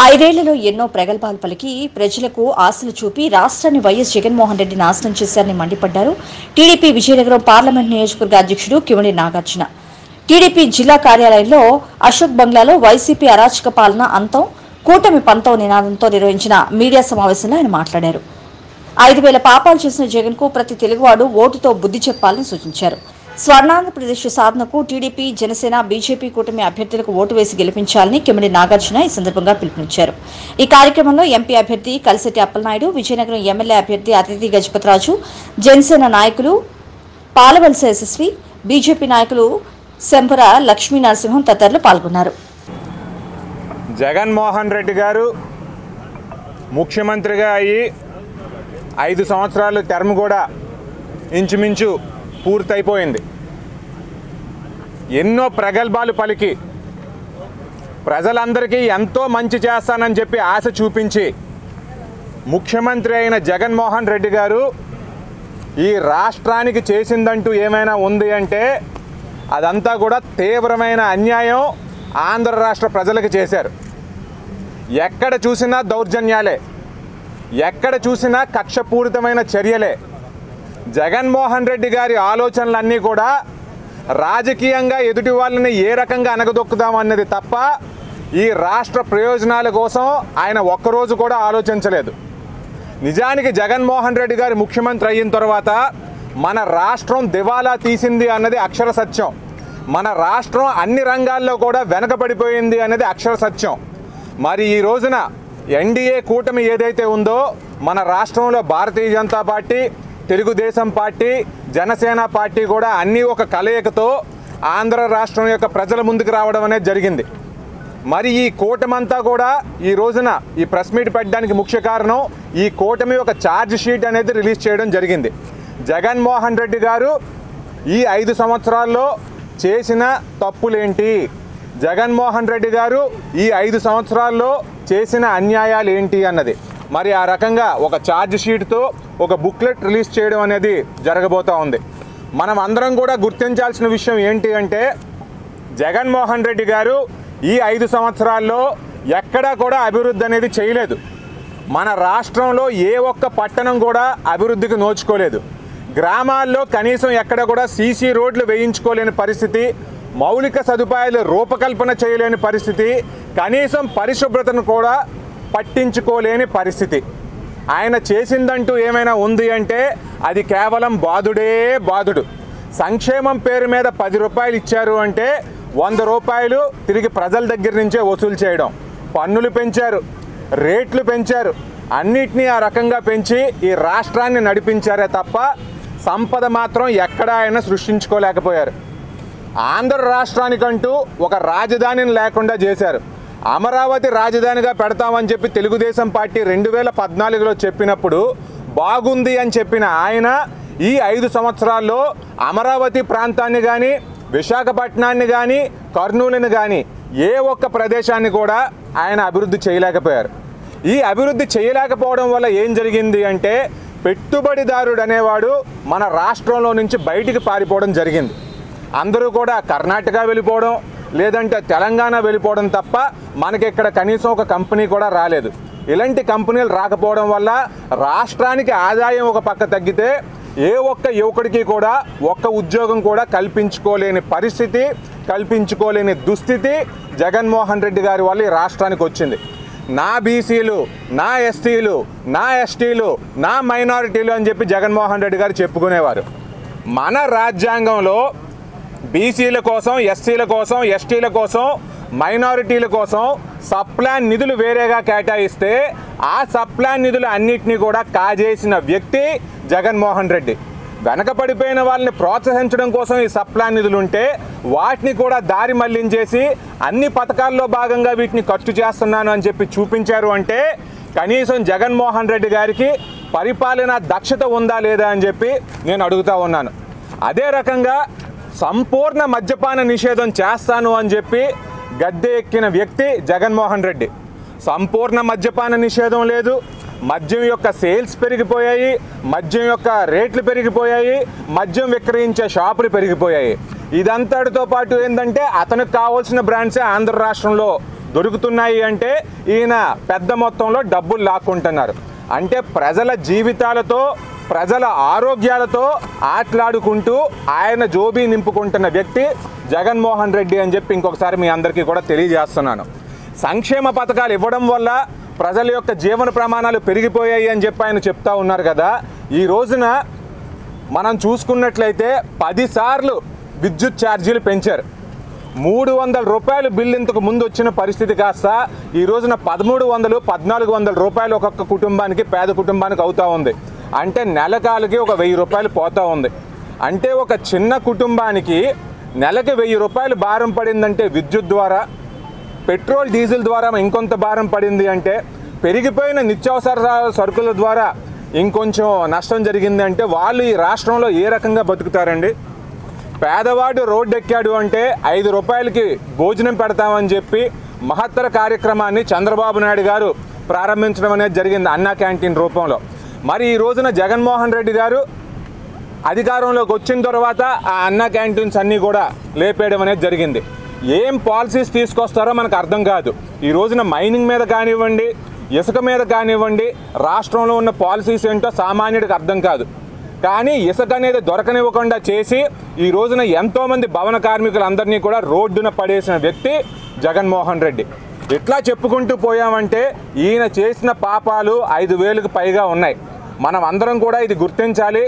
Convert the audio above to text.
ఐదేళ్లలో ఎన్నో ప్రగల్భాలు పలికి ప్రజలకు ఆశలు చూపి రాష్ట్రాన్ని వైఎస్ జగన్మోహన్ రెడ్డి నాశనం చేశారని మండిపడ్డారు టీడీపీ విజయనగరం పార్లమెంట్ నియోజకవర్గ అధ్యక్షుడు కిమిడి నాగార్జున. టీడీపీ జిల్లా కార్యాలయంలో అశోక్ బంగ్లాలో వైసీపీ అరాచక పాలన అంతం, కూటమి పంతం నినాదంతో నిర్వహించిన మీడియా సమావేశంలో ఆయన మాట్లాడారు. 5,000 పాపాలు చేసిన జగన్కు ప్రతి తెలుగువాడు ఓటుతో బుద్ధి చెప్పాలని సూచించారు. స్వర్ణాంధ్రప్రదేశ్ సాధనకు టీడీపీ, జనసేన, బీజేపీ కూటమి అభ్యర్థులకు ఓటు వేసి గెలిపించాలని కిమిడి నాగార్జున ఈ సందర్భంగా పిలుపునిచ్చారు. ఈ కార్యక్రమంలో ఎంపీ అభ్యర్థి కలిశెట్టి అప్పలనాయుడు, విజయనగరం ఎమ్మెల్యే అభ్యర్థి అతిథి గజపతిరాజు, జనసేన నాయకులు పాలవలస యశస్వి, బీజేపీ నాయకులు శంభర లక్ష్మీ నరసింహం తదితరులు పాల్గొన్నారు. జగన్మోహన్ రెడ్డి గారు ముఖ్యమంత్రిగా అయ్యి 5 సంవత్సరాలు టర్మ్ కూడా ఇంచుమించు పూర్తయిపోయింది. ఎన్నో ప్రగల్భాలు పలికి ప్రజలందరికీ ఎంతో మంచి చేస్తానని చెప్పి ఆశ చూపించి ముఖ్యమంత్రి అయిన జగన్మోహన్ రెడ్డి గారు ఈ రాష్ట్రానికి చేసిందంటూ ఏమైనా ఉంది అంటే అదంతా కూడా తీవ్రమైన అన్యాయం ఆంధ్ర రాష్ట్ర ప్రజలకు చేశారు. ఎక్కడ చూసినా దౌర్జన్యాలే, ఎక్కడ చూసినా కక్షపూరితమైన చర్యలే. జగన్మోహన్ రెడ్డి గారి ఆలోచనలన్నీ కూడా రాజకీయంగా ఎదుటి వాళ్ళని ఏ రకంగా అనగదొక్కుదామన్నది తప్ప ఈ రాష్ట్ర ప్రయోజనాల కోసం ఆయన ఒక్కరోజు కూడా ఆలోచించలేదు. నిజానికి జగన్మోహన్ రెడ్డి గారు ముఖ్యమంత్రి అయిన తర్వాత మన రాష్ట్రం దివాలా తీసింది అన్నది అక్షర సత్యం. మన రాష్ట్రం అన్ని రంగాల్లో కూడా వెనకబడిపోయింది అన్నది అక్షర సత్యం. మరి ఈ రోజున ఎన్డీఏ కూటమి ఏదైతే ఉందో మన రాష్ట్రంలో Bharatiya Janata Party, Telugu Desam Party, Janasena Party కూడా అన్నీ ఒక కలయికతో ఆంధ్ర రాష్ట్రం యొక్క ప్రజల ముందుకు రావడం అనేది జరిగింది. మరి ఈ కూటమంతా కూడా ఈ రోజున ఈ ప్రెస్ మీట్ పెట్టడానికి ముఖ్య కారణం ఈ కూటమి ఒక ఛార్జ్ షీట్ అనేది రిలీజ్ చేయడం జరిగింది. జగన్మోహన్ రెడ్డి గారు ఈ 5 సంవత్సరాల్లో చేసిన తప్పులేంటి, జగన్మోహన్ రెడ్డి గారు ఈ 5 సంవత్సరాల్లో చేసిన అన్యాయాలు ఏంటి అన్నది మరి ఆ రకంగా ఒక ఛార్జ్ షీట్తో ఒక బుక్లెట్ రిలీజ్ చేయడం అనేది జరగబోతూ ఉంది. మనం అందరం కూడా గుర్తించాల్సిన విషయం ఏంటి అంటే జగన్మోహన్ రెడ్డి గారు ఈ 5 సంవత్సరాల్లో ఎక్కడా కూడా అభివృద్ధి అనేది చేయలేదు. మన రాష్ట్రంలో ఏ ఒక్క పట్టణం కూడా అభివృద్ధికి నోచుకోలేదు. గ్రామాల్లో కనీసం ఎక్కడ కూడా సీసీ రోడ్లు వేయించుకోలేని పరిస్థితి, మౌలిక సదుపాయాలు రూపకల్పన చేయలేని పరిస్థితి, కనీసం పరిశుభ్రతను కూడా పట్టించుకోలేని పరిస్థితి. ఆయన చేసిందంటూ ఏమైనా ఉంది అంటే అది కేవలం బాధుడే బాధుడు. సంక్షేమం పేరు మీద 10 రూపాయలు ఇచ్చారు అంటే 100 రూపాయలు తిరిగి ప్రజల దగ్గర నుంచే వసూలు చేయడం. పన్నులు పెంచారు, రేట్లు పెంచారు, అన్నిటినీ ఆ రకంగా పెంచి ఈ రాష్ట్రాన్ని నడిపించారే తప్ప సంపద మాత్రం ఎక్కడా ఆయన సృష్టించుకోలేకపోయారు. ఆంధ్ర రాష్ట్రానికంటూ ఒక రాజధానిని లేకుండా చేశారు. అమరావతి రాజధానిగా పెడతామని చెప్పి తెలుగుదేశం పార్టీ 2014లో చెప్పినప్పుడు బాగుంది అని చెప్పిన ఆయన ఈ 5 సంవత్సరాల్లో అమరావతి ప్రాంతాన్ని కానీ, విశాఖపట్నాన్ని కానీ, కర్నూలుని కానీ ఏ ఒక్క ప్రదేశాన్ని కూడా ఆయన అభివృద్ధి చేయలేకపోయారు. ఈ అభివృద్ధి చేయలేకపోవడం వల్ల ఏం జరిగింది అంటే పెట్టుబడిదారుడు అనేవాడు మన రాష్ట్రంలో నుంచి బయటికి పారిపోవడం జరిగింది. అందరూ కూడా కర్ణాటక వెళ్ళిపోవడం, లేదంటే తెలంగాణ వెళ్ళిపోవడం తప్ప మనకి ఇక్కడ కనీసం ఒక కంపెనీ కూడా రాలేదు. ఇలాంటి కంపెనీలు రాకపోవడం వల్ల రాష్ట్రానికి ఆదాయం ఒక పక్క తగ్గితే ఏ ఒక్క యువకుడికి కూడా ఒక్క ఉద్యోగం కూడా కల్పించుకోలేని పరిస్థితి, కల్పించుకోలేని దుస్థితి జగన్మోహన్ రెడ్డి గారి వల్ల ఈ రాష్ట్రానికి వచ్చింది. నా బీసీలు, నా ఎస్టీలు, నా ఎస్టీలు, నా మైనారిటీలు అని చెప్పి జగన్మోహన్ రెడ్డి గారు చెప్పుకునేవారు. మన రాజ్యాంగంలో బీసీల కోసం, ఎస్సీల కోసం, ఎస్టీల కోసం, మైనారిటీల కోసం సప్లాన్ నిధులు వేరేగా కేటాయిస్తే ఆ సప్లాన్ నిధులు అన్నిటినీ కూడా కాజేసిన వ్యక్తి జగన్మోహన్ రెడ్డి. వెనకపడిపోయిన వాళ్ళని ప్రోత్సహించడం కోసం ఈ సప్లాన్ నిధులు ఉంటే వాటిని కూడా దారి మళ్లించేసి అన్ని పథకాల్లో భాగంగా వీటిని ఖర్చు చేస్తున్నాను అని చెప్పి చూపించారు అంటే కనీసం జగన్మోహన్ రెడ్డి గారికి పరిపాలన దక్షత ఉందా లేదా అని చెప్పి నేను అడుగుతా ఉన్నాను. అదే రకంగా సంపూర్ణ మద్యపాన నిషేధం చేస్తాను అని చెప్పి గద్దె ఎక్కిన వ్యక్తి జగన్మోహన్ రెడ్డి. సంపూర్ణ మద్యపాన నిషేధం లేదు, మద్యం యొక్క సేల్స్ పెరిగిపోయాయి, మద్యం యొక్క రేట్లు పెరిగిపోయాయి, మద్యం విక్రయించే షాపులు పెరిగిపోయాయి. ఇదంతటితో పాటు ఏంటంటే అతనికి కావాల్సిన బ్రాండ్సే ఆంధ్ర రాష్ట్రంలో దొరుకుతున్నాయి అంటే ఈయన పెద్ద మొత్తంలో డబ్బులు లాక్కుంటున్నారు. అంటే ప్రజల జీవితాలతో ప్రజల ఆరోగ్యాలతో ఆటలాడుకుంటూ ఆయన జోబీ నింపుకుంటున్న వ్యక్తి జగన్మోహన్ రెడ్డి అని చెప్పి ఇంకొకసారి మీ అందరికీ కూడా తెలియజేస్తున్నాను. సంక్షేమ పథకాలు ఇవ్వడం వల్ల ప్రజల యొక్క జీవన ప్రమాణాలు పెరిగిపోయాయి అని చెప్పి ఆయన చెప్తా ఉన్నారు కదా. ఈ రోజున మనం చూసుకున్నట్లయితే 10 సార్లు విద్యుత్ ఛార్జీలు పెంచారు. 300 రూపాయలు బిల్లు ఇంతకు ముందు వచ్చిన పరిస్థితి కాస్త ఈ రోజున 1300, 1400 రూపాయలు ఒక్కొక్క కుటుంబానికి, పేద కుటుంబానికి అవుతూ ఉంది. అంటే నెలకాలకి ఒక 1000 రూపాయలు పోతూ ఉంది. అంటే ఒక చిన్న కుటుంబానికి నెలకి 1000 రూపాయలు భారం పడిందంటే విద్యుత్ ద్వారా, పెట్రోల్ డీజిల్ ద్వారా ఇంకొంత భారం పడింది అంటే, పెరిగిపోయిన నిత్యావసర సరుకుల ద్వారా ఇంకొంచెం నష్టం జరిగింది అంటే వాళ్ళు ఈ రాష్ట్రంలో ఏ రకంగా బతుకుతారండి? పేదవాడు రోడ్డు ఎక్కాడు అంటే 5 రూపాయలకి భోజనం పెడతామని చెప్పి మహత్తర కార్యక్రమాన్ని చంద్రబాబు నాయుడు గారు ప్రారంభించడం అనేది జరిగింది అన్నా క్యాంటీన్ రూపంలో. మరి ఈ రోజున జగన్మోహన్ రెడ్డి గారు అధికారంలోకి వచ్చిన తర్వాత ఆ అన్నా క్యాంటీన్స్ అన్నీ కూడా లేపేయడం అనేది జరిగింది. ఏం పాలసీస్ తీసుకొస్తారో మనకు అర్థం కాదు. ఈ రోజున మైనింగ్ మీద కానివ్వండి, ఇసుక మీద కానివ్వండి, రాష్ట్రంలో ఉన్న పాలసీస్ ఏంటో సామాన్యుడికి అర్థం కాదు. కానీ ఇసుక అనేది దొరకనివ్వకుండా చేసి ఈ రోజున ఎంతోమంది భవన కార్మికులందరినీ కూడా రోడ్డున పడేసిన వ్యక్తి జగన్మోహన్ రెడ్డి. ఇట్లా చెప్పుకుంటూ పోయామంటే ఈయన చేసిన పాపాలు 5000కు పైగా ఉన్నాయి. మనం అందరం కూడా ఇది గుర్తించాలి.